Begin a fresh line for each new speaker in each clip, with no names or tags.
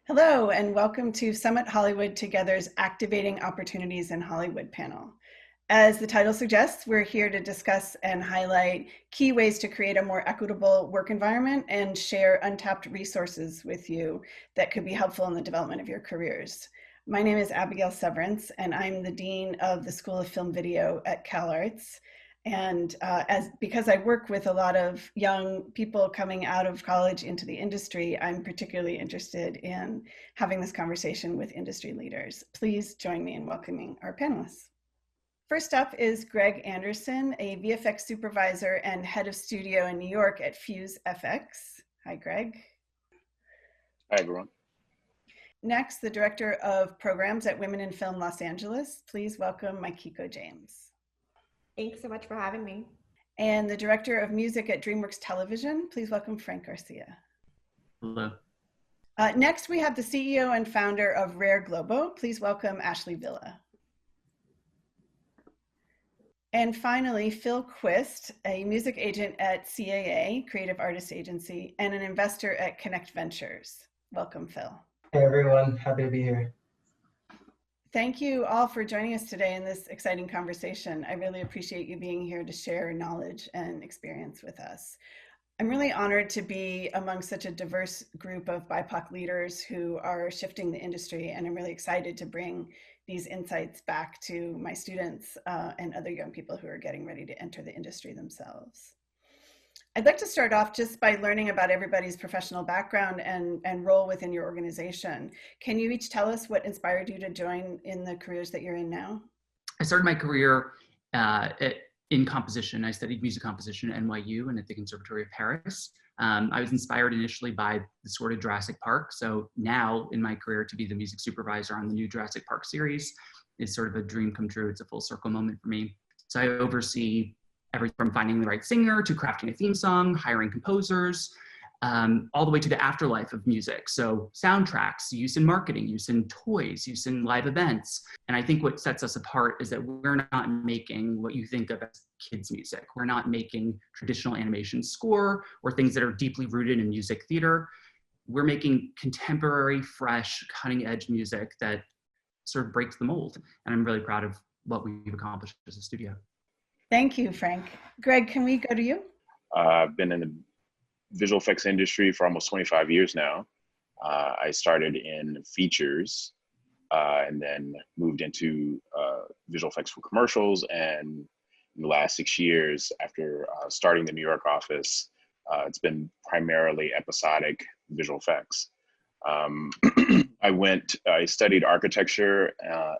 Hello, and welcome to Summit Hollywood Together's Activating Opportunities in Hollywood panel. As the title suggests, we're here to discuss and highlight key ways to create a more equitable work environment and share untapped resources with you that could be helpful in the development of your careers. My name is Abigail Severance, and I'm the Dean of the School of Film Video at CalArts. And because I work with a lot of young people coming out of college into the industry, I'm particularly interested in having this conversation with industry leaders. Please join me in welcoming our panelists. First up is Greg Anderson, a VFX supervisor and head of studio in New York at FuseFX. Hi, Greg.
Hi, everyone.
Next, the director of programs at Women in Film Los Angeles. Please welcome Maikiko James.
Thanks so much for having me.
And the director of music at DreamWorks Television. Please welcome Frank Garcia.
Hello.
Next, we have the CEO and founder of Rare Globo. Please welcome Ashley Villa. And finally, Phil Quist, a music agent at CAA, Creative Artists Agency, and an investor at Connect Ventures. Welcome, Phil.
Hey, everyone. Happy to be here.
Thank you all for joining us today in this exciting conversation. I really appreciate you being here to share knowledge and experience with us. I'm really honored to be among such a diverse group of BIPOC leaders who are shifting the industry, and I'm really excited to bring these insights back to my students and other young people who are getting ready to enter the industry themselves. I'd like to start off just by learning about everybody's professional background and role within your organization. Can you each tell us what inspired you to join in the careers that you're in now?
I started my career in composition. I studied music composition at NYU and at the Conservatory of Paris. I was inspired initially by the sort of Jurassic Park. So now in my career to be the music supervisor on the new Jurassic Park series is sort of a dream come true. It's a full circle moment for me. So I oversee everything from finding the right singer to crafting a theme song, hiring composers, all the way to the afterlife of music. So soundtracks, use in marketing, use in toys, use in live events. And I think what sets us apart is that we're not making what you think of as kids' music. We're not making traditional animation score or things that are deeply rooted in music theater. We're making contemporary, fresh, cutting edge music that sort of breaks the mold. And I'm really proud of what we've accomplished as a studio.
Thank you, Frank. Greg, can we go to you?
I've been in the visual effects industry for almost 25 years now. I started in features and then moved into visual effects for commercials. And in the last 6 years, after starting the New York office, it's been primarily episodic visual effects. I studied architecture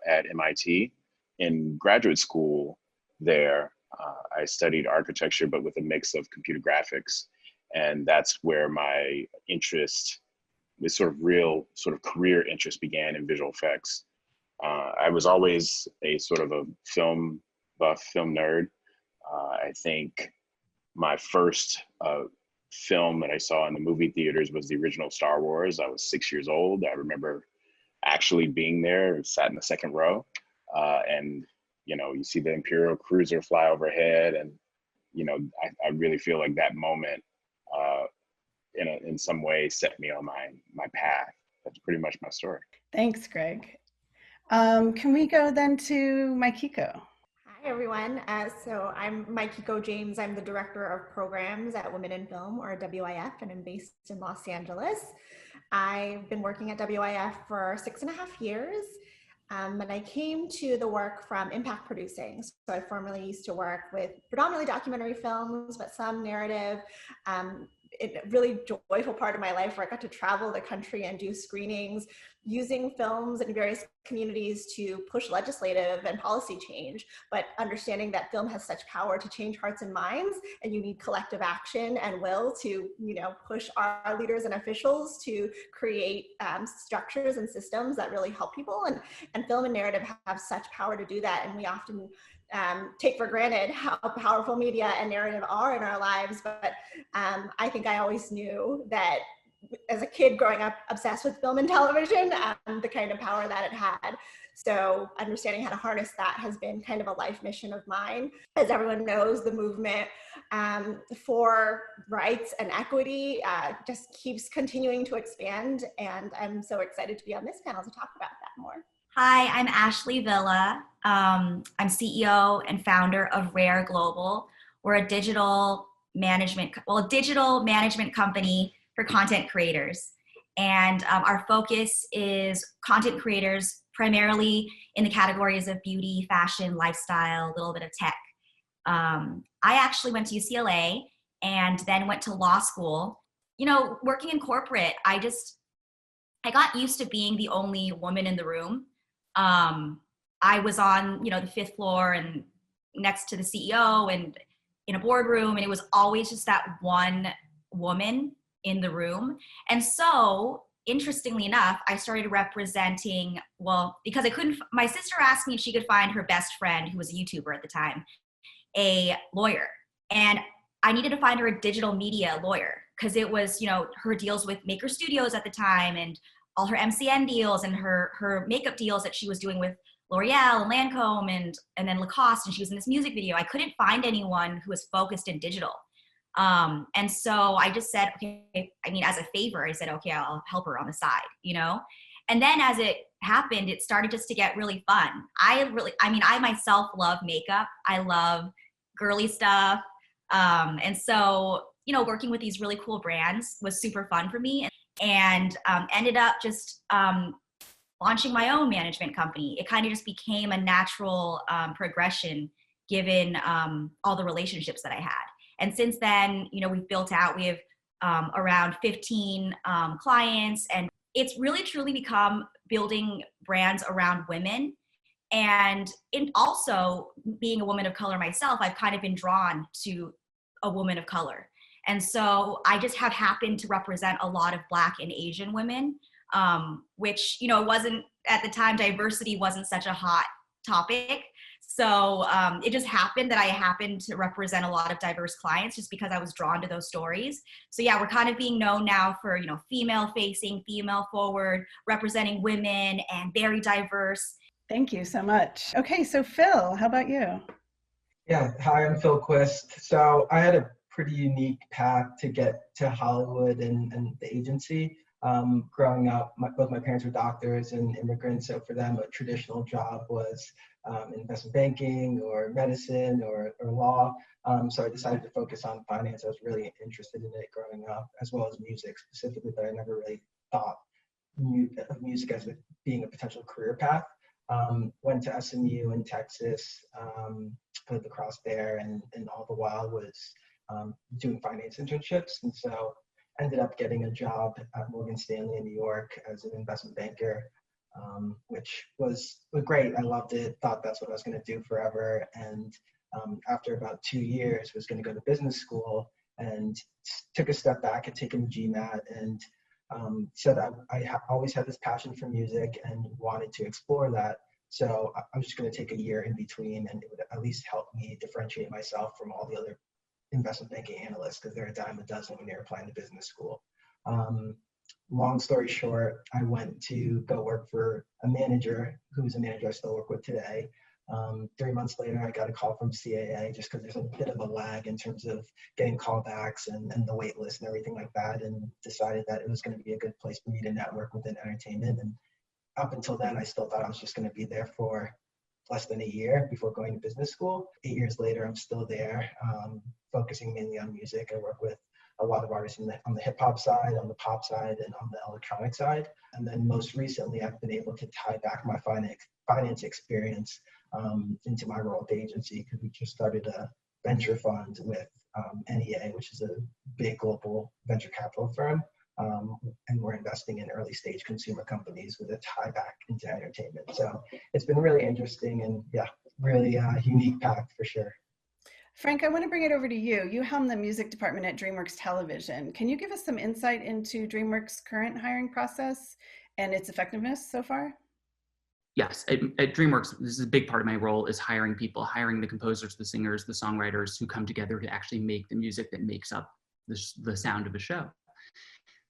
at MIT. In graduate school there, I studied architecture, but with a mix of computer graphics. And that's where my interest, this sort of real sort of career interest began in visual effects. I was always a sort of a film buff, film nerd. I think my first film that I saw in the movie theaters was the original Star Wars. I was 6 years old. I remember actually being there, sat in the second row, and you know, you see the Imperial cruiser fly overhead, and you know, I really feel like that moment, in some way, set me on my path. That's pretty much my story.
Thanks, Greg. Can we go then to Maikiko?
Hi, everyone. So I'm Maikiko James. I'm the director of programs at Women in Film, or WIF, and I'm based in Los Angeles. I've been working at WIF for 6.5 years. And I came to the work from impact producing. So I formerly used to work with predominantly documentary films, but some narrative. A really joyful part of my life where I got to travel the country and do screenings using films in various communities to push legislative and policy change, but understanding that film has such power to change hearts and minds, and you need collective action and will to, you know, push our leaders and officials to create structures and systems that really help people. And film and narrative have such power to do that, and we often take for granted how powerful media and narrative are in our lives, but I think I always knew that as a kid growing up obsessed with film and television, the kind of power that it had. So understanding how to harness that has been kind of a life mission of mine. As everyone knows, the movement for rights and equity just keeps continuing to expand. And I'm so excited to be on this panel to talk about that more.
Hi, I'm Ashley Villa. I'm CEO and founder of Rare Global. We're a digital management company for content creators. And our focus is content creators primarily in the categories of beauty, fashion, lifestyle, a little bit of tech. I actually went to UCLA and then went to law school. You know, working in corporate, I I got used to being the only woman in the room. I was on, the 5th floor and next to the CEO and in a boardroom, and it was always just that one woman in the room. And so, interestingly enough, I started representing, because my sister asked me if she could find her best friend, who was a YouTuber at the time, a lawyer. And I needed to find her a digital media lawyer because it was, her deals with Maker Studios at the time and all her MCN deals and her makeup deals that she was doing with L'Oreal and Lancome and then Lacoste, and she was in this music video. I couldn't find anyone who was focused in digital. And so I just said, okay, as a favor, I said, okay, I'll help her on the side, And then as it happened, it started just to get really fun. I myself love makeup. I love girly stuff. And so, working with these really cool brands was super fun for me, and ended up just launching my own management company. It kind of just became a natural progression given all the relationships that I had. And since then, we've built out, we have around 15 clients, and it's really truly become building brands around women. And also being a woman of color myself, I've kind of been drawn to a woman of color. And so I just have happened to represent a lot of Black and Asian women, which, wasn't at the time, diversity wasn't such a hot topic. So it just happened that I happened to represent a lot of diverse clients just because I was drawn to those stories. So yeah, we're kind of being known now for, female facing, female forward, representing women and very diverse.
Thank you so much. Okay, so Phil, how about you?
Yeah, hi, I'm Phil Quist. So I had a pretty unique path to get to Hollywood and the agency. Growing up, both my parents were doctors and immigrants, so for them, a traditional job was investment banking or medicine or law. So I decided to focus on finance. I was really interested in it growing up, as well as music specifically, but I never really thought of music as being a potential career path. Went to SMU in Texas, played lacrosse there, and all the while was doing finance internships. And so ended up getting a job at Morgan Stanley in New York as an investment banker, which was great. I loved it, thought that's what I was going to do forever. And after about 2 years, was going to go to business school and took a step back, had taken GMAT, and said I always had this passion for music and wanted to explore that. So I was just going to take a year in between, and it would at least help me differentiate myself from all the other investment banking analysts, because they're a dime a dozen when you're applying to business school. Long story short, I went to go work for a manager who's a manager I still work with today. 3 months later, I got a call from CAA, just because there's a bit of a lag in terms of getting callbacks and the wait list and everything like that, and decided that it was going to be a good place for me to network within entertainment. And up until then, I still thought I was just going to be there for less than a year before going to business school. 8 years later, I'm still there, focusing mainly on music. I work with a lot of artists on the hip hop side, on the pop side, and on the electronic side. And then most recently, I've been able to tie back my finance experience into my role at the agency, because we just started a venture fund with NEA, which is a big global venture capital firm. And we're investing in early stage consumer companies with a tie back into entertainment. So it's been really interesting and really unique path for sure.
Frank, I want to bring it over to you. You helm the music department at DreamWorks Television. Can you give us some insight into DreamWorks' current hiring process and its effectiveness so far?
Yes, at DreamWorks, this is a big part of my role, is hiring people, hiring the composers, the singers, the songwriters who come together to actually make the music that makes up the sound of a show.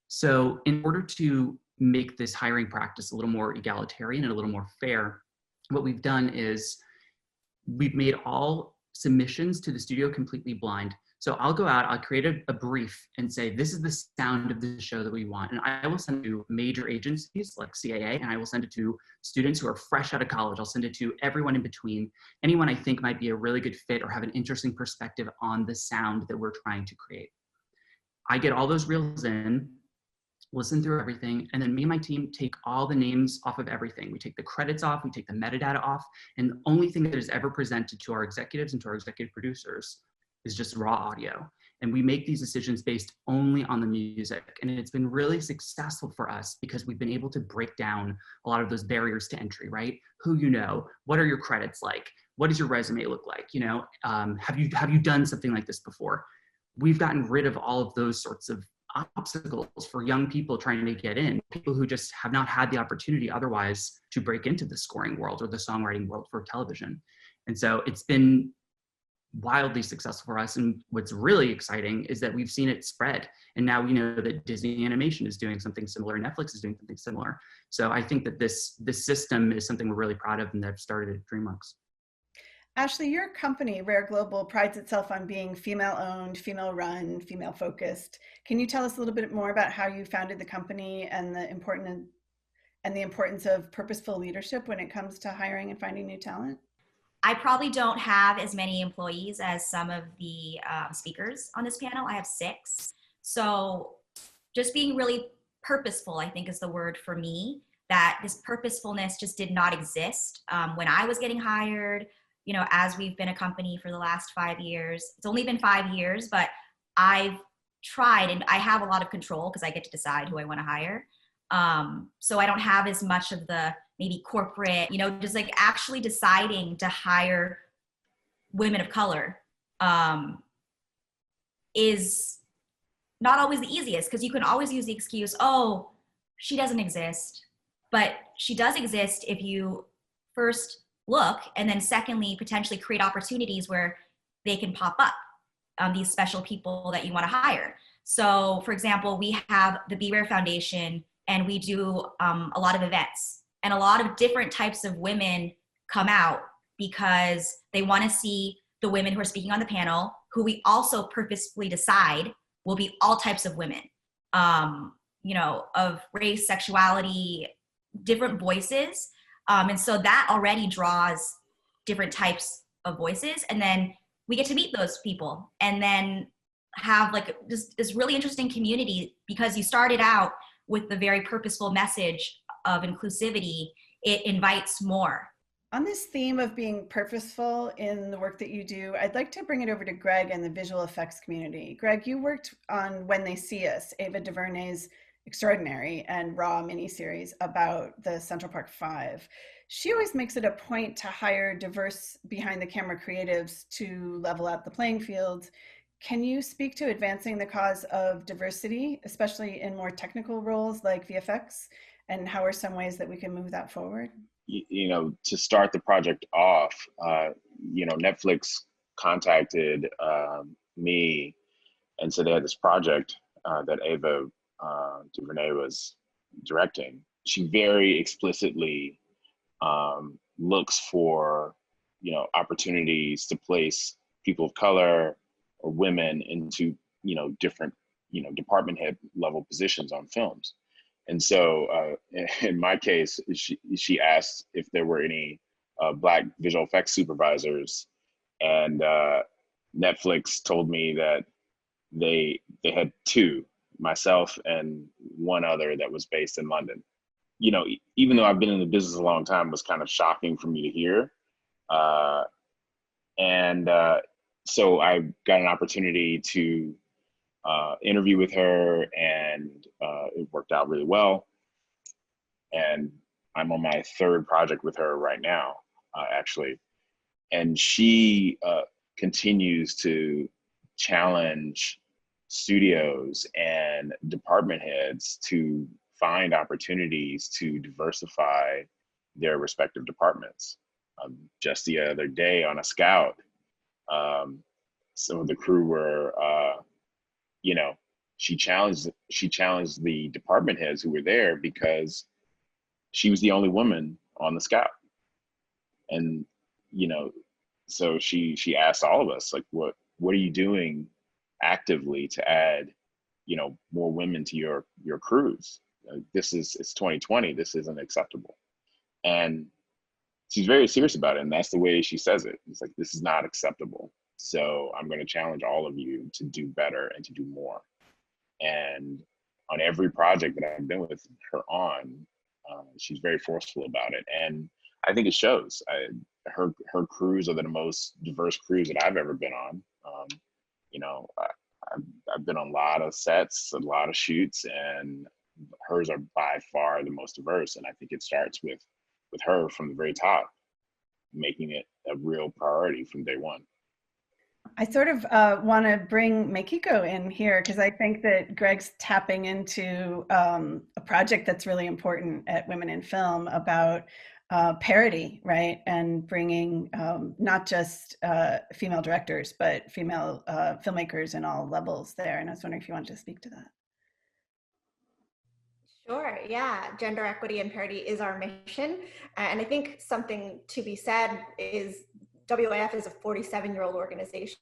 So in order to make this hiring practice a little more egalitarian and a little more fair, what we've done is we've made all submissions to the studio completely blind. So I'll go out, I'll create a brief and say, this is the sound of the show that we want. And I will send it to major agencies like CAA, and I will send it to students who are fresh out of college. I'll send it to everyone in between, anyone I think might be a really good fit or have an interesting perspective on the sound that we're trying to create. I get all those reels in, listen through everything, and then me and my team take all the names off of everything. We take the credits off, we take the metadata off, and the only thing that is ever presented to our executives and to our executive producers is just raw audio. And we make these decisions based only on the music. And it's been really successful for us because we've been able to break down a lot of those barriers to entry, right? Who you know, what are your credits like? What does your resume look like? You know, have you done something like this before? We've gotten rid of all of those sorts of obstacles for young people trying to get in, people who just have not had the opportunity otherwise to break into the scoring world or the songwriting world for television. And so it's been wildly successful for us. And what's really exciting is that we've seen it spread. And now we know that Disney Animation is doing something similar, Netflix is doing something similar. So I think that this system is something we're really proud of and that started at DreamWorks.
Ashley, your company, Rare Global, prides itself on being female-owned, female-run, female-focused. Can you tell us a little bit more about how you founded the company and the importance of purposeful leadership when it comes to hiring and finding new talent?
I probably don't have as many employees as some of the speakers on this panel. I have 6. So just being really purposeful, I think, is the word for me, that this purposefulness just did not exist when I was getting hired. You know, as we've been a company for the last 5 years, it's only been 5 years, but I've tried and I have a lot of control because I get to decide who I want to hire. So I don't have as much of the maybe corporate, you know, just like actually deciding to hire women of color is not always the easiest, because you can always use the excuse, oh, she doesn't exist. But she does exist if you first look, and then secondly, potentially create opportunities where they can pop up, these special people that you want to hire. So for example, we have the Be Rare Foundation, and we do a lot of events, and a lot of different types of women come out because they want to see the women who are speaking on the panel, who we also purposefully decide will be all types of women, you know, of race, sexuality, different voices. And so that already draws different types of voices. And then we get to meet those people and then have like this really interesting community, because you started out with the very purposeful message of inclusivity. It invites more.
On this theme of being purposeful in the work that you do, I'd like to bring it over to Greg and the visual effects community. Greg, you worked on When They See Us, Ava DuVernay's extraordinary and raw miniseries about the Central Park Five. She always makes it a point to hire diverse behind the camera creatives to level out the playing field. Can you speak to advancing the cause of diversity, especially in more technical roles like VFX, and how are some ways that we can move that forward?
You know, to start the project off, you know, Netflix contacted me and said they had this project that Ava DuVernay was directing. She very explicitly looks for, you know, opportunities to place people of color or women into, you know, different, you know, department head level positions on films. And so in my case, she asked if there were any Black visual effects supervisors, and Netflix told me that they had 2, myself and one other that was based in London. You know, even though I've been in the business a long time, it was kind of shocking for me to hear. So I got an opportunity to interview with her, and it worked out really well. And I'm on my 3rd project with her right now, actually. And she continues to challenge studios and department heads to find opportunities to diversify their respective departments. Just the other day on a scout, some of the crew were, you know, she challenged the department heads who were there because she was the only woman on the scout. And, you know, so she asked all of us, like, what are you doing actively to add, you know, more women to your crews? It's 2020, this isn't acceptable. And she's very serious about it, and that's the way she says it. It's like, this is not acceptable. So I'm going to challenge all of you to do better and to do more. And on every project that I've been with her on, she's very forceful about it. And I think it shows. Her crews are the most diverse crews that I've ever been on. You know, I've been on a lot of sets, a lot of shoots, and hers are by far the most diverse. And I think it starts with her from the very top, making it a real priority from day one.
I sort of want to bring Maikiko in here because I think that Greg's tapping into a project that's really important at Women in Film about parity, right? And bringing not just female directors, but female filmmakers in all levels there. And I was wondering if you wanted to speak to that.
Sure, yeah, gender equity and parity is our mission. And I think something to be said is WIF is a 47-year-old organization,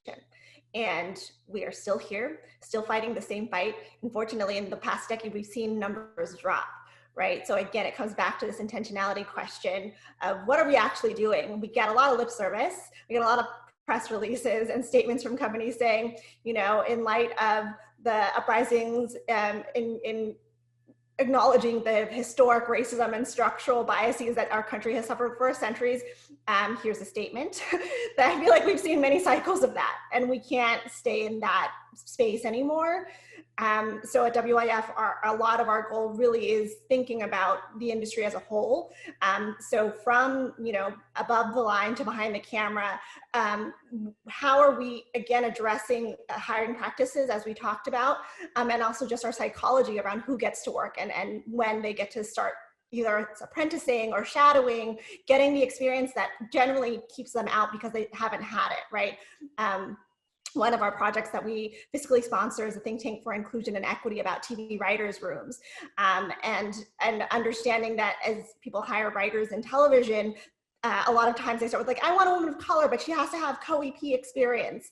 and we are still here, still fighting the same fight. Unfortunately, in the past decade, we've seen numbers drop, right? So again, it comes back to this intentionality question of what are we actually doing? We get a lot of lip service, we get a lot of press releases and statements from companies saying, you know, in light of the uprisings in acknowledging the historic racism and structural biases that our country has suffered for centuries, here's a statement that I feel like we've seen many cycles of that, and we can't stay in that space anymore. So at WIF, a lot of our goal really is thinking about the industry as a whole. So from, you know, above the line to behind the camera, how are we, again, addressing hiring practices as we talked about, and also just our psychology around who gets to work and when they get to start either it's apprenticing or shadowing, getting the experience that generally keeps them out because they haven't had it, right? One of our projects that we fiscally sponsor is a think tank for inclusion and equity about TV writers' rooms, and understanding that as people hire writers in television, a lot of times they start with like, I want a woman of color, but she has to have co-EP experience.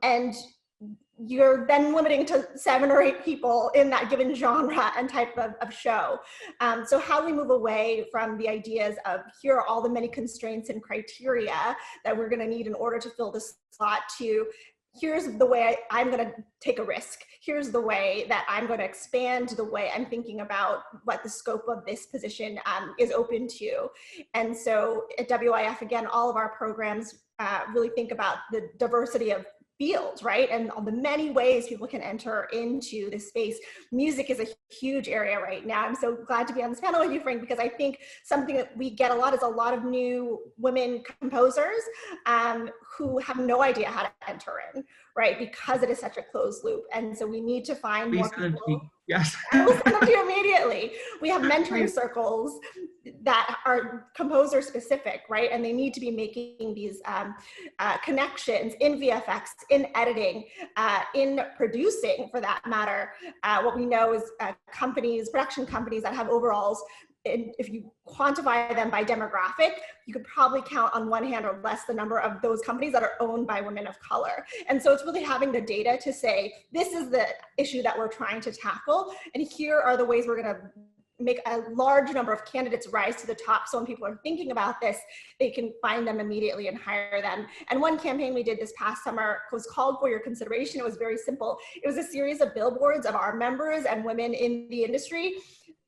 And you're then limiting to 7 or 8 people in that given genre and type of show. So how do we move away from the ideas of here are all the many constraints and criteria that we're gonna need in order to fill this slot to here's the way I'm going to take a risk. Here's the way that I'm going to expand the way I'm thinking about what the scope of this position is open to. And so at WIF, again, all of our programs really think about the diversity of fields, right? And all the many ways people can enter into this space. Music is a huge area right now. I'm so glad to be on this panel with you, Frank, because I think something that we get a lot is a lot of new women composers who have no idea how to enter in, right? Because it is such a closed loop. And so we need to find more people.
Yes.
I will send them to you immediately. We have mentoring circles that are composer specific, right? And they need to be making these connections in VFX, in editing, in producing for that matter. What we know is production companies that have overalls, if you quantify them by demographic, you could probably count on one hand or less the number of those companies that are owned by women of color. And so it's really having the data to say, this is the issue that we're trying to tackle, and here are the ways we're gonna make a large number of candidates rise to the top. So when people are thinking about this, they can find them immediately and hire them. And one campaign we did this past summer was called For Your Consideration. It was very simple. It was a series of billboards of our members and women in the industry.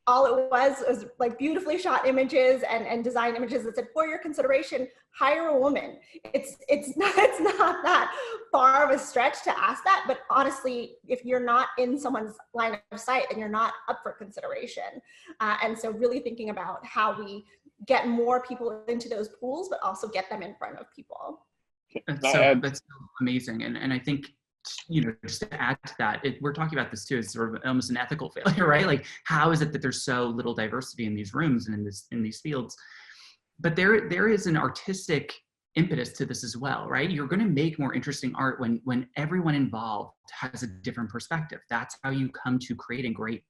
All it was like beautifully shot images and design images that said, for your consideration, hire a woman. It's not that far of a stretch to ask that, but honestly, if you're not in someone's line of sight, then you're not up for consideration. And so really thinking about how we get more people into those pools, but also get them in front of people.
That's amazing. And I think, you know, just to add to that, we're talking about this too, it's sort of almost an ethical failure, right? Like, how is it that there's so little diversity in these rooms and in these fields? But there is an artistic impetus to this as well, right? You're going to make more interesting art when everyone involved has a different perspective. That's how you come to creating great,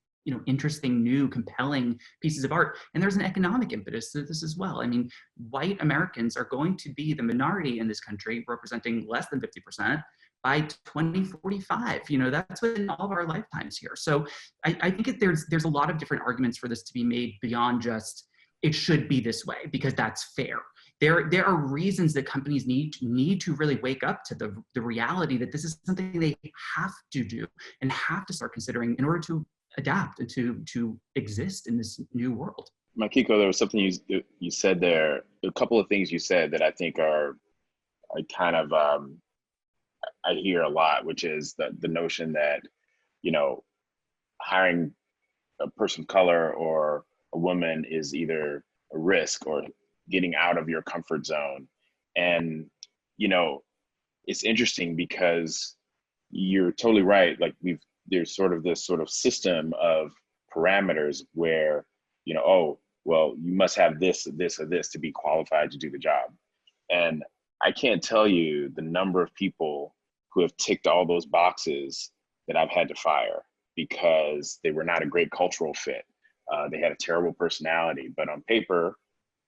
interesting, new, compelling pieces of art. And there's an economic impetus to this as well. I mean, white Americans are going to be the minority in this country, representing less than 50% by 2045. That's within all of our lifetimes here. So I think there's a lot of different arguments for this to be made beyond just it should be this way because that's fair. There are reasons that companies need to really wake up to the reality that this is something they have to do and have to start considering in order to adapt and to exist in this new world.
Maikiko, there was something you said there, a couple of things you said that I think are kind of, I hear a lot, which is the notion that, hiring a person of color or a woman is either a risk or getting out of your comfort zone. And, it's interesting because you're totally right. Like there's sort of this sort of system of parameters where, oh, well, you must have this, this, or this to be qualified to do the job. And I can't tell you the number of people who have ticked all those boxes that I've had to fire because they were not a great cultural fit. They had a terrible personality, but on paper,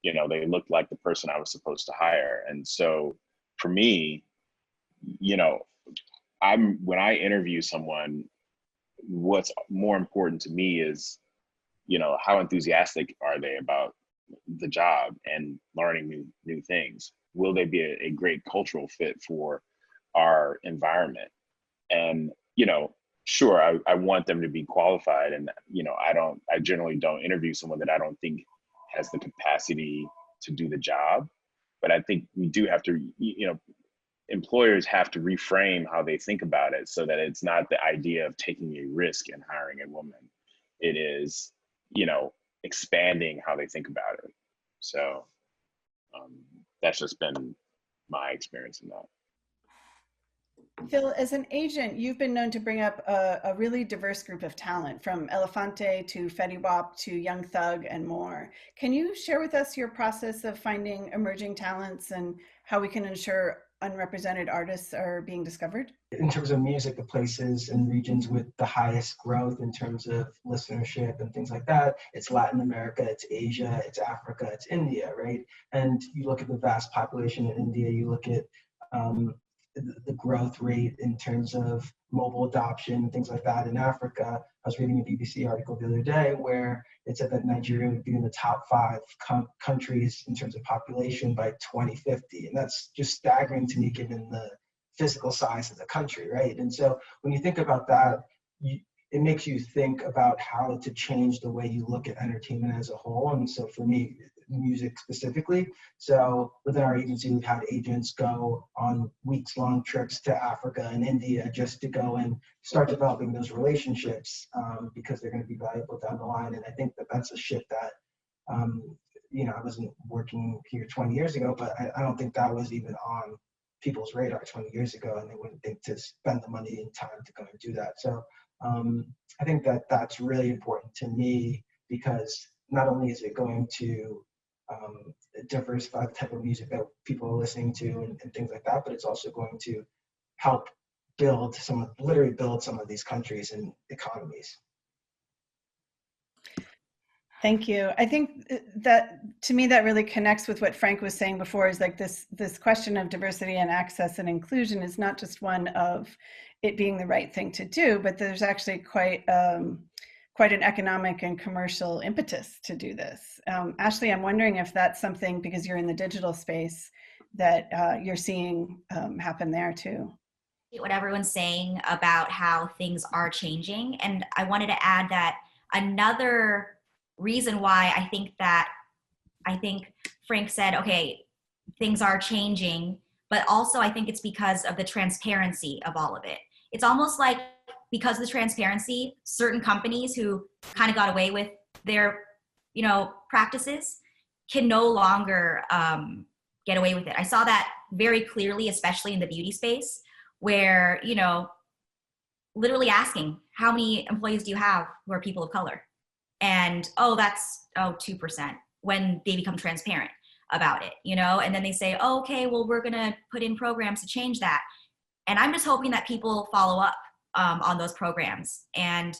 they looked like the person I was supposed to hire. And so for me, when I interview someone, what's more important to me is, how enthusiastic are they about the job and learning new things? Will they be a great cultural fit for our environment? And, sure, I want them to be qualified. And, I generally don't interview someone that I don't think has the capacity to do the job. But I think we do have to, employers have to reframe how they think about it so that it's not the idea of taking a risk in hiring a woman. It is, expanding how they think about it. So that's just been my experience in that.
Phil, as an agent, you've been known to bring up a really diverse group of talent, from Elefante to Fetty Wap to Young Thug and more. Can you share with us your process of finding emerging talents and how we can ensure unrepresented artists are being discovered?
In terms of music, the places and regions with the highest growth in terms of listenership and things like that, it's Latin America, it's Asia, it's Africa, it's India, right? And you look at the vast population in India, you look at the growth rate in terms of mobile adoption, things like that in Africa. I was reading a BBC article the other day where it said that Nigeria would be in the top 5 countries in terms of population by 2050. And that's just staggering to me given the physical size of the country, right? And so when you think about that, it makes you think about how to change the way you look at entertainment as a whole. And so for me, music specifically. So within our agency, we've had agents go on weeks-long trips to Africa and India just to go and start developing those relationships because they're going to be valuable down the line. And I think that that's a shift that, I wasn't working here 20 years ago, but I don't think that was even on people's radar 20 years ago, and they wouldn't think to spend the money and time to go and do that. So I think that that's really important to me because not only is it going to diversify the type of music that people are listening to and things like that, but it's also going to help literally build some of these countries and economies.
Thank you. I think that, to me, that really connects with what Frank was saying before, is like this question of diversity and access and inclusion is not just one of it being the right thing to do, but there's actually quite an economic and commercial impetus to do this. Ashley, I'm wondering if that's something, because you're in the digital space, that you're seeing happen there too.
What everyone's saying about how things are changing. And I wanted to add that another reason why I think Frank said, okay, things are changing, but also I think it's because of the transparency of all of it. It's almost like because of the transparency, certain companies who kind of got away with their, practices can no longer get away with it. I saw that very clearly, especially in the beauty space, where, literally asking, how many employees do you have who are people of color? And, that's 2% when they become transparent. about it, you know, and then they say, oh, okay, well, we're going to put in programs to change that. And I'm just hoping that people follow up on those programs. And,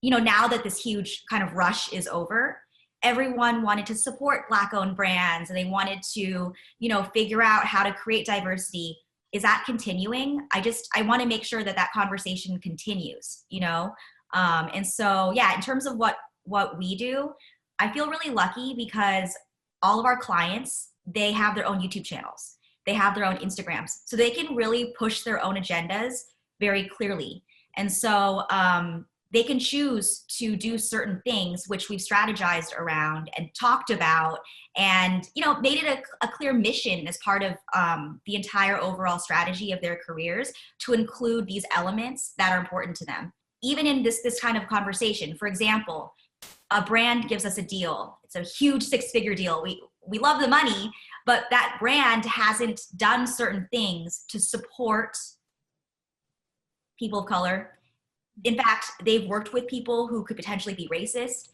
you know, now that this huge kind of rush is over, everyone wanted to support Black-owned brands and they wanted to, you know, figure out how to create diversity. Is that continuing? I want to make sure that that conversation continues, you know? And so, yeah, in terms of what we do, I feel really lucky because all of our clients, they have their own YouTube channels. They have their own Instagrams. So they can really push their own agendas very clearly. And so they can choose to do certain things, which we've strategized around and talked about and, you know, made it a clear mission as part of the entire overall strategy of their careers to include these elements that are important to them. Even in this kind of conversation, for example, a brand gives us a deal. It's a huge 6-figure deal. We love the money, but that brand hasn't done certain things to support people of color. In fact, they've worked with people who could potentially be racist.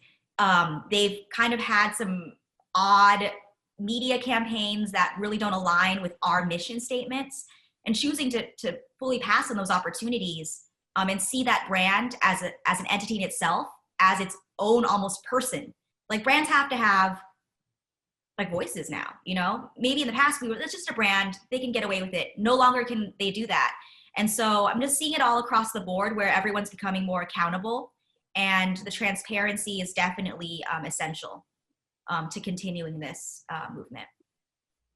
They've kind of had some odd media campaigns that really don't align with our mission statements, and choosing to fully pass on those opportunities and see that brand as an entity in itself, as its own almost person. Like brands have to have like voices now, you know? Maybe in the past that's just a brand, they can get away with it. No longer can they do that. And so I'm just seeing it all across the board where everyone's becoming more accountable, and the transparency is definitely essential to continuing this movement.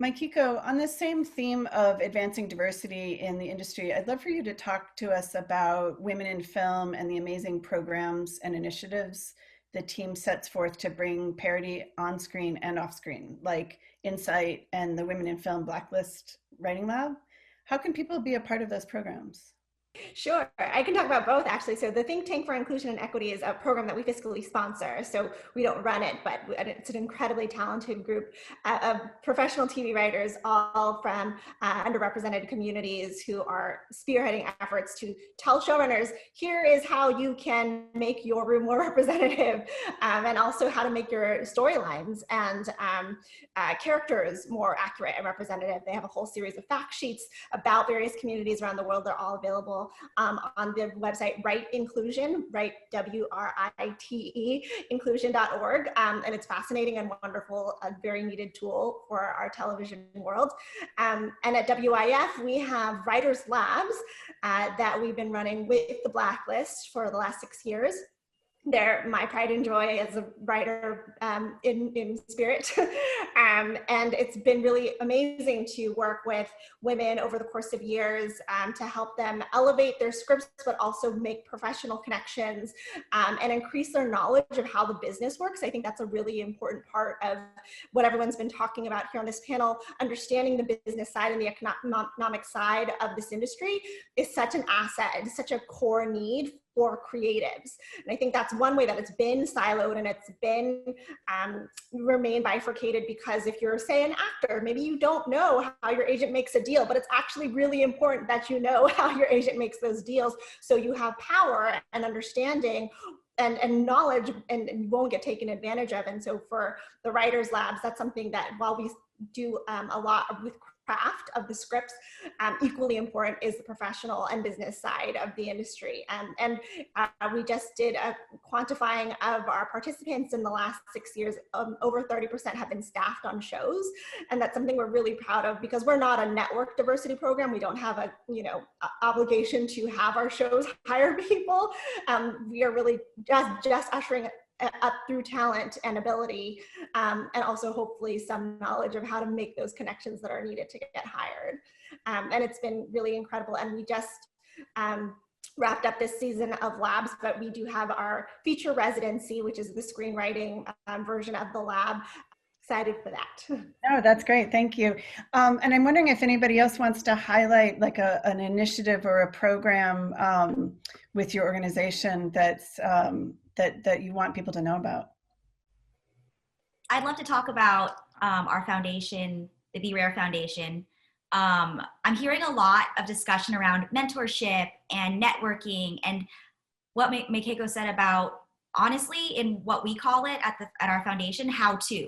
Maikiko, on the same theme of advancing diversity in the industry, I'd love for you to talk to us about women in film and the amazing programs and initiatives the team sets forth to bring parity on screen and off screen, like Insight and the Women in Film Blacklist Writing Lab. How can people be a part of those programs?
Sure, I can talk about both actually. So the Think Tank for Inclusion and Equity is a program that we fiscally sponsor. So we don't run it, but it's an incredibly talented group of professional TV writers, all from underrepresented communities, who are spearheading efforts to tell showrunners, here is how you can make your room more representative, and also how to make your storylines and characters more accurate and representative. They have a whole series of fact sheets about various communities around the world. They're all available on the website Write Inclusion, Write WRITE, inclusion.org. And it's fascinating and wonderful, a very needed tool for our television world. And at WIF, we have Writers Labs that we've been running with the Blacklist for the last 6 years. They're my pride and joy as a writer in spirit. And it's been really amazing to work with women over the course of years to help them elevate their scripts, but also make professional connections and increase their knowledge of how the business works. I think that's a really important part of what everyone's been talking about here on this panel. Understanding the business side and the economic side of this industry is such an asset. It's such a core need for creatives. And I think that's one way that it's been siloed and it's been remained bifurcated, because if you're, say, an actor, maybe you don't know how your agent makes a deal, but it's actually really important that you know how your agent makes those deals, so you have power and understanding and knowledge, and you won't get taken advantage of. And so for the Writers Labs, that's something that, while we do a lot with craft of the scripts, equally important is the professional and business side of the industry. And we just did a quantifying of our participants in the last 6 years. Over 30% have been staffed on shows, and that's something we're really proud of, because we're not a network diversity program. We don't have a obligation to have our shows hire people. We are really just ushering up through talent and ability, and also hopefully some knowledge of how to make those connections that are needed to get hired. And it's been really incredible. And we just wrapped up this season of labs, but we do have our feature residency, which is the screenwriting version of the lab. Excited for that.
Oh, that's great. Thank you. And I'm wondering if anybody else wants to highlight like an initiative or a program with your organization that's that you want people to know about.
I'd love to talk about our foundation, the Be Rare Foundation. I'm hearing a lot of discussion around mentorship and networking, and what Maikiko said about, honestly, in what we call it at our foundation, how to.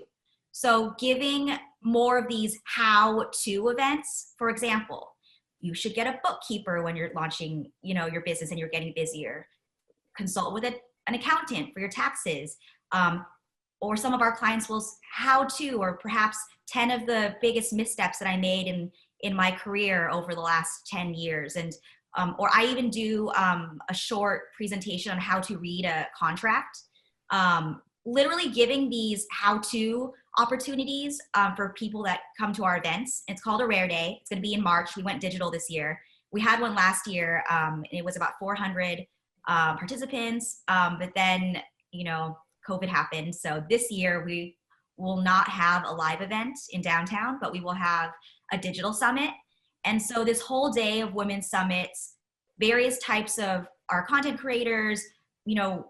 So giving more of these how-to events. For example, you should get a bookkeeper when you're launching, your business and you're getting busier. Consult with an accountant for your taxes. Or some of our clients will or perhaps 10 of the biggest missteps that I made in my career over the last 10 years. And or I even do a short presentation on how to read a contract. Literally giving these how-to opportunities for people that come to our events. It's called a Rare Day. It's going to be in March. We went digital this year. We had one last year. And it was about 400 participants. But then, COVID happened. So this year we will not have a live event in downtown, but we will have a digital summit. And so this whole day of women's summits, various types of our content creators,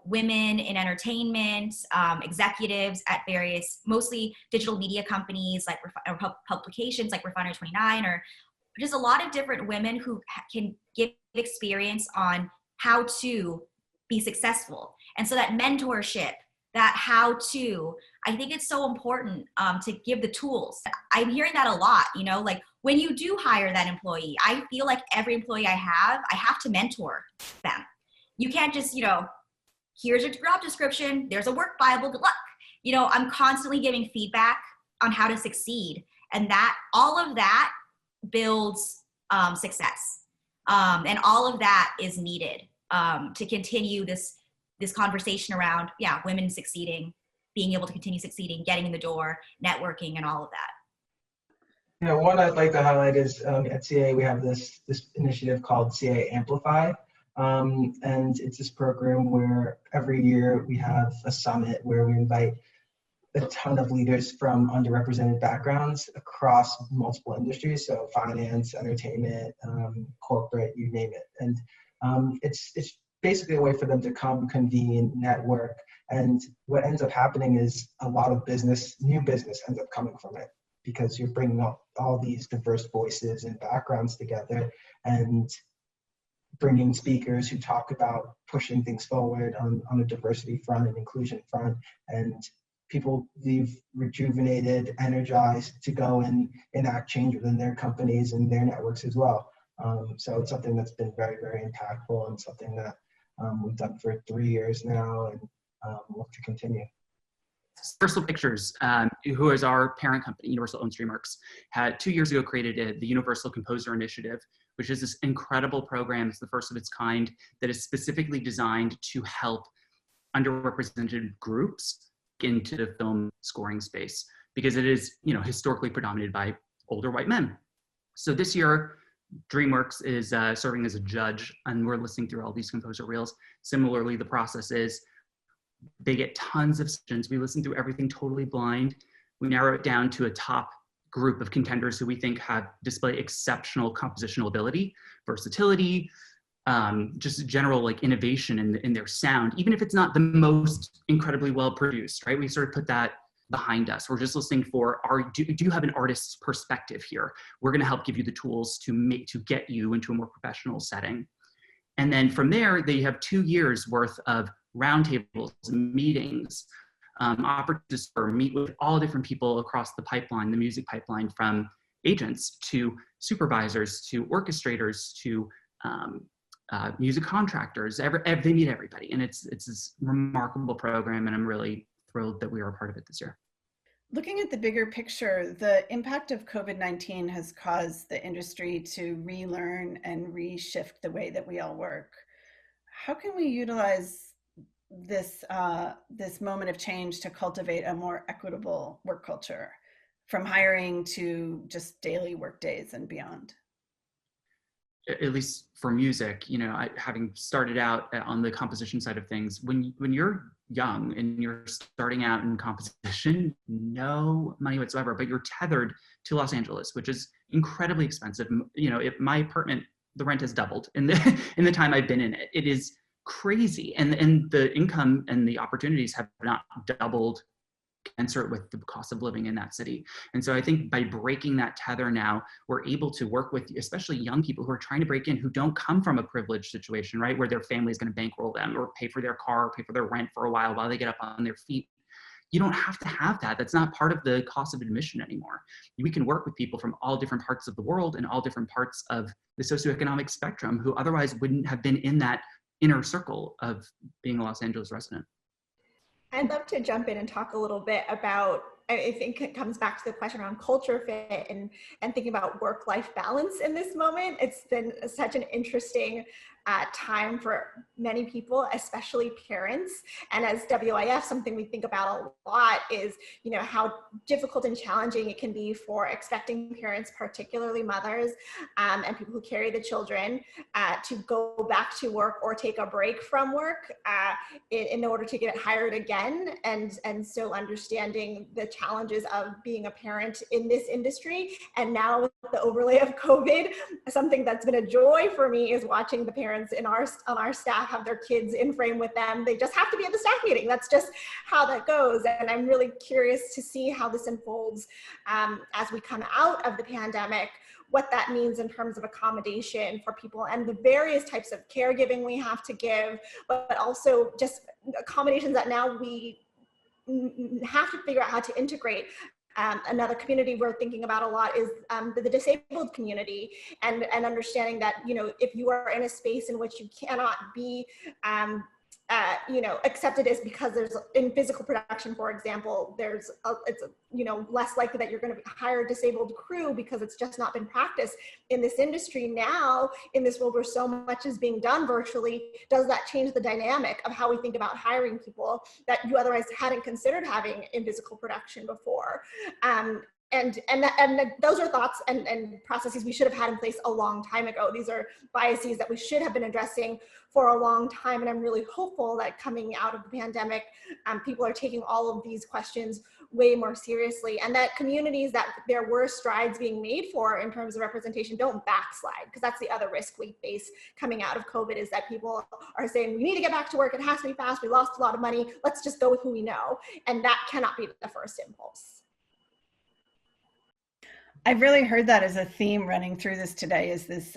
women in entertainment, executives at various, mostly digital media companies like publications like Refinery29, or just a lot of different women who can give experience on how to be successful. And so that mentorship, that how to, I think it's so important to give the tools. I'm hearing that a lot, like when you do hire that employee, I feel like every employee I have to mentor them. You can't just, here's your job description, there's a work Bible, good luck. I'm constantly giving feedback on how to succeed. And that, all of that builds success. And all of that is needed to continue this conversation around, women succeeding, being able to continue succeeding, getting in the door, networking, and all of that.
One I'd like to highlight is at CA, we have this initiative called CA Amplify. And it's this program where every year we have a summit where we invite a ton of leaders from underrepresented backgrounds across multiple industries. So finance, entertainment, corporate, you name it. And it's basically a way for them to come, convene, network. And what ends up happening is a lot of new business ends up coming from it, because you're bringing up all these diverse voices and backgrounds together and bringing speakers who talk about pushing things forward on a diversity front and inclusion front. And people leave rejuvenated, energized to go and enact change within their companies and their networks as well. So it's something that's been very, very impactful, and something that we've done for 3 years now, and look to continue.
Universal Pictures, who is our parent company, Universal owns DreamWorks, had 2 years ago created the Universal Composer Initiative, which is this incredible program. It's the first of its kind that is specifically designed to help underrepresented groups into the film scoring space, because it is, historically predominated by older white men. So this year, DreamWorks is serving as a judge, and we're listening through all these composer reels. Similarly, the process is they get tons of sessions. We listen through everything totally blind. We narrow it down to a top group of contenders who we think display exceptional compositional ability, versatility, just general innovation in their sound, even if it's not the most incredibly well produced, right? We sort of put that behind us. We're just listening for, do you have an artist's perspective here? We're going to help give you the tools to get you into a more professional setting. And then from there, they have 2 years worth of roundtables, meetings, opportunities to meet with all different people across the pipeline, the music pipeline, from agents to supervisors to orchestrators to music contractors. They meet everybody, and it's this remarkable program, and I'm really thrilled that we are a part of it this year.
Looking at the bigger picture, the impact of COVID-19 has caused the industry to relearn and reshift the way that we all work. How can we utilize this moment of change to cultivate a more equitable work culture, from hiring to just daily work days and beyond?
At least for music, having started out on the composition side of things, when you're young and you're starting out in composition, no money whatsoever, but you're tethered to Los Angeles, which is incredibly expensive. My apartment, the rent has doubled in the time I've been in it. It is crazy, and the income and the opportunities have not doubled commensurate with the cost of living in that city. And so I think by breaking that tether now, we're able to work with especially young people who are trying to break in, who don't come from a privileged situation, right, where their family is going to bankroll them or pay for their car, or pay for their rent for a while they get up on their feet, You don't have to have that. That's not part of the cost of admission anymore. We can work with people from all different parts of the world and all different parts of the socioeconomic spectrum who otherwise wouldn't have been in that inner circle of being a Los Angeles resident.
I'd love to jump in and talk a little bit about, I think it comes back to the question around culture fit and thinking about work-life balance in this moment. It's been such an interesting time for many people, especially parents. And as WIF, something we think about a lot is, you know, how difficult and challenging it can be for expecting parents, particularly mothers, and people who carry the children, to go back to work or take a break from work in order to get hired again. And so understanding the challenges of being a parent in this industry. And now with the overlay of COVID, something that's been a joy for me is watching the parents on our staff have their kids in frame with them. They just have to be at the staff meeting. That's just how that goes. And I'm really curious to see how this unfolds as we come out of the pandemic, what that means in terms of accommodation for people and the various types of caregiving we have to give, but also just accommodations that now we have to figure out how to integrate. Another community we're thinking about a lot is the disabled community, and understanding that, you know, if you are in a space in which you cannot be you know, accepted as, because there's in physical production, for example, it's you know, less likely that you're going to hire a disabled crew because it's just not been practiced in this industry. Now, in this world where so much is being done virtually, does that change the dynamic of how we think about hiring people that you otherwise hadn't considered having in physical production before? And those are thoughts and processes we should have had in place a long time ago. These are biases that we should have been addressing for a long time. And I'm really hopeful that coming out of the pandemic, people are taking all of these questions way more seriously, and that communities that there were strides being made for in terms of representation don't backslide, because that's the other risk we face coming out of COVID, is that people are saying, we need to get back to work. It has to be fast. We lost a lot of money. Let's just go with who we know. And that cannot be the first impulse.
I've really heard that as a theme running through this today, is this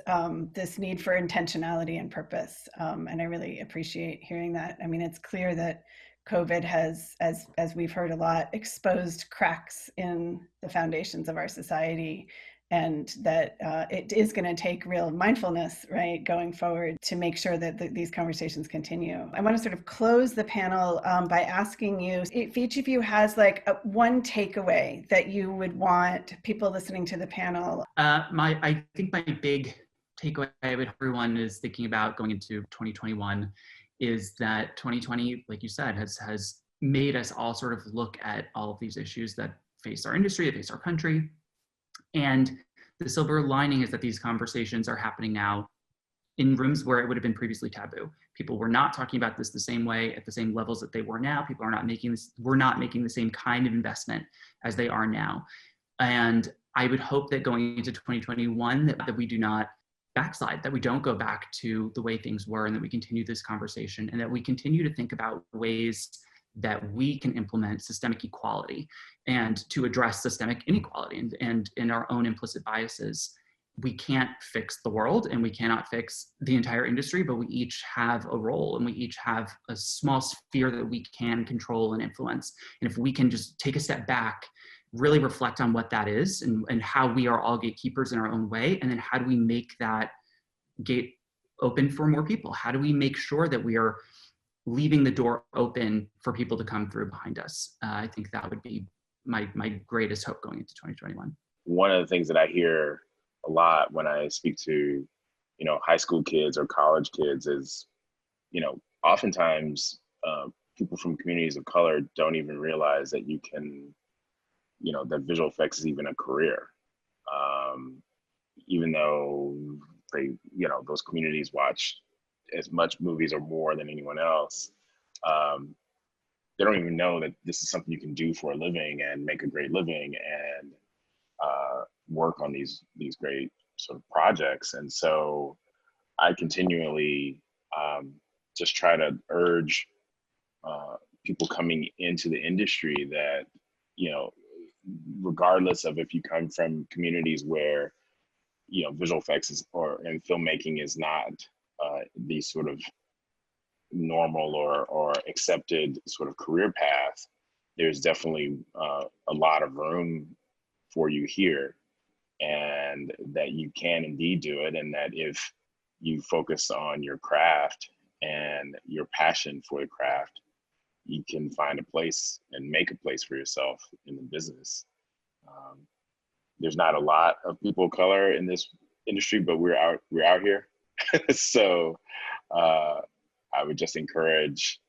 this need for intentionality and purpose. And I really appreciate hearing that. I mean, it's clear that COVID has, as we've heard a lot, exposed cracks in the foundations of our society, and that it is going to take real mindfulness, right, going forward to make sure that these conversations continue. I want to sort of close the panel by asking you if each of you has like one takeaway that you would want people listening to the panel.
I think my big takeaway with everyone is thinking about going into 2021 is that 2020, like you said, has made us all sort of look at all of these issues that face our industry, that face our country. And the silver lining is that these conversations are happening now in rooms where it would have been previously taboo. People were not talking about this the same way at the same levels that they were now. People are not making this, we're not making the same kind of investment as they are now. And I would hope that going into 2021, that we do not backslide, that we don't go back to the way things were, and that we continue this conversation, and that we continue to think about ways that we can implement systemic equality and to address systemic inequality and in our own implicit biases. We can't fix the world and we cannot fix the entire industry, but we each have a role and we each have a small sphere that we can control and influence. And if we can just take a step back, really reflect on what that is and how we are all gatekeepers in our own way, and then how do we make that gate open for more people? How do we make sure that we are leaving the door open for people to come through behind us? I think that would be my greatest hope going into 2021.
One of the things that I hear a lot when I speak to, you know, high school kids or college kids is, you know, oftentimes people from communities of color don't even realize that you can, you know, that visual effects is even a career. Even though they, you know, those communities watch as much movies or more than anyone else, they don't even know that this is something you can do for a living and make a great living and work on these great sort of projects. And so I continually just try to urge people coming into the industry that, you know, regardless of if you come from communities where, you know, visual effects is, and filmmaking is not the sort of normal or accepted sort of career path, there's definitely a lot of room for you here, and that you can indeed do it, and that if you focus on your craft and your passion for the craft, you can find a place and make a place for yourself in the business. There's not a lot of people of color in this industry, but we're out here. So I would just encourage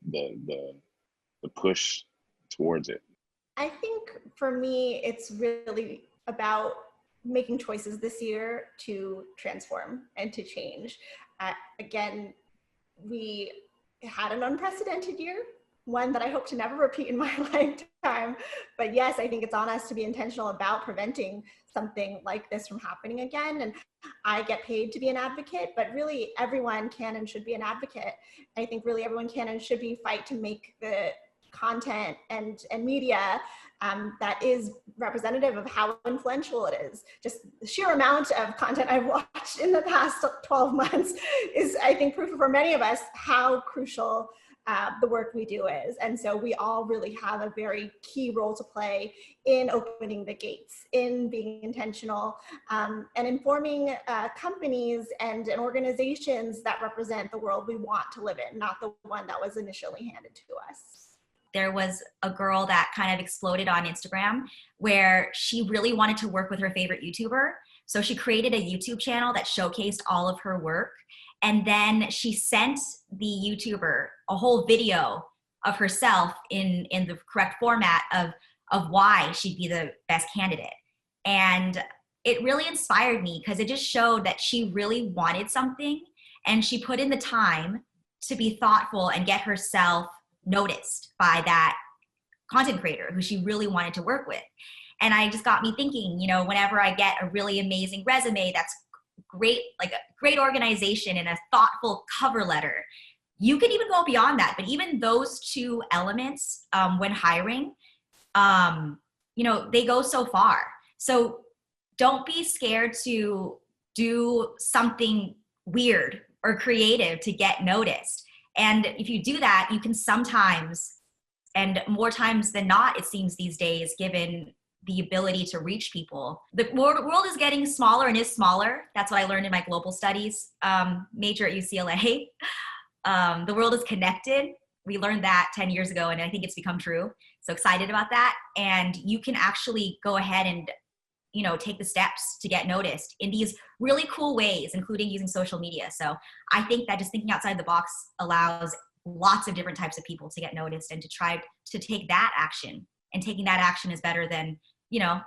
the push towards it.
I think for me, it's really about making choices this year to transform and to change. Again, we had an unprecedented year, one that I hope to never repeat in my lifetime. But yes, I think it's on us to be intentional about preventing something like this from happening again. And I get paid to be an advocate, but really everyone can and should be an advocate. I think really everyone can and should be fight to make the content and media that is representative of how influential it is. Just the sheer amount of content I've watched in the past 12 months is, I think, proof for many of us how crucial the work we do is. And so we all really have a very key role to play in opening the gates, in being intentional, and informing companies and organizations that represent the world we want to live in, not the one that was initially handed to us.
There was a girl that kind of exploded on Instagram where she really wanted to work with her favorite YouTuber. So she created a YouTube channel that showcased all of her work. And then she sent the YouTuber a whole video of herself in the correct format of why she'd be the best candidate. And it really inspired me because it just showed that she really wanted something and she put in the time to be thoughtful and get herself noticed by that content creator who she really wanted to work with. And I just got me thinking, you know, whenever I get a really amazing resume that's great, like a great organization and a thoughtful cover letter, you can even go beyond that. But even those two elements, when hiring, you know, they go so far. So don't be scared to do something weird or creative to get noticed. And if you do that, you can sometimes, and more times than not, it seems these days, given the ability to reach people. The world is getting smaller and is smaller. That's what I learned in my global studies major at UCLA. The world is connected. We learned that 10 years ago, and I think it's become true. So excited about that. And you can actually go ahead and, you know, take the steps to get noticed in these really cool ways, including using social media. So I think that just thinking outside the box allows lots of different types of people to get noticed and to try to take that action. And taking that action is better than, you know,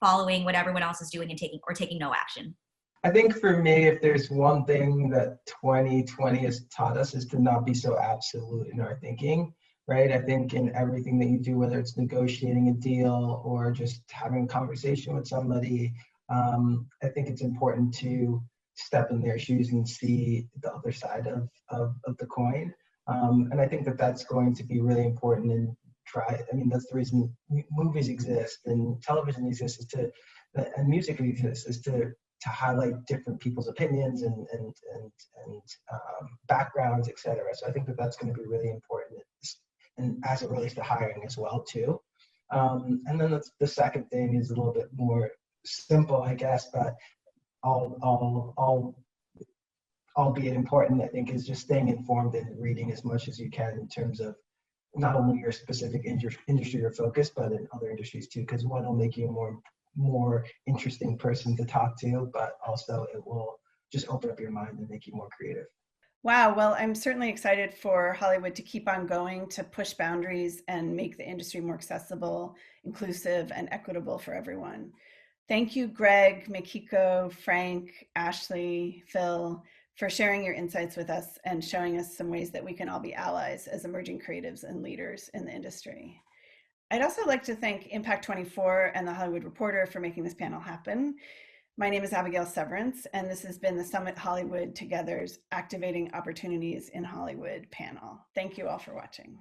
following what everyone else is doing and taking no action.
I think for me, if there's one thing that 2020 has taught us is to not be so absolute in our thinking, right? I think in everything that you do, whether it's negotiating a deal or just having a conversation with somebody, I think it's important to step in their shoes and see the other side of the coin. And I think that that's going to be really important and that's the reason movies exist and television exists and music exists is to highlight different people's opinions and backgrounds, etc. So I think that that's going to be really important, and as it relates to hiring as well too. And then the second thing is a little bit more simple, I guess, but albeit important, I think, is just staying informed and reading as much as you can in terms of not only your specific industry or focus, but in other industries too, because one will make you a more interesting person to talk to, but also it will just open up your mind and make you more creative.
Wow, well, I'm certainly excited for Hollywood to keep on going to push boundaries and make the industry more accessible, inclusive, and equitable for everyone. Thank you, Greg, Maikiko, Frank, Ashley, Phil, for sharing your insights with us and showing us some ways that we can all be allies as emerging creatives and leaders in the industry. I'd also like to thank Impact24 and The Hollywood Reporter for making this panel happen. My name is Abigail Severance, and this has been the Summit Hollywood Together's Activating Opportunities in Hollywood panel. Thank you all for watching.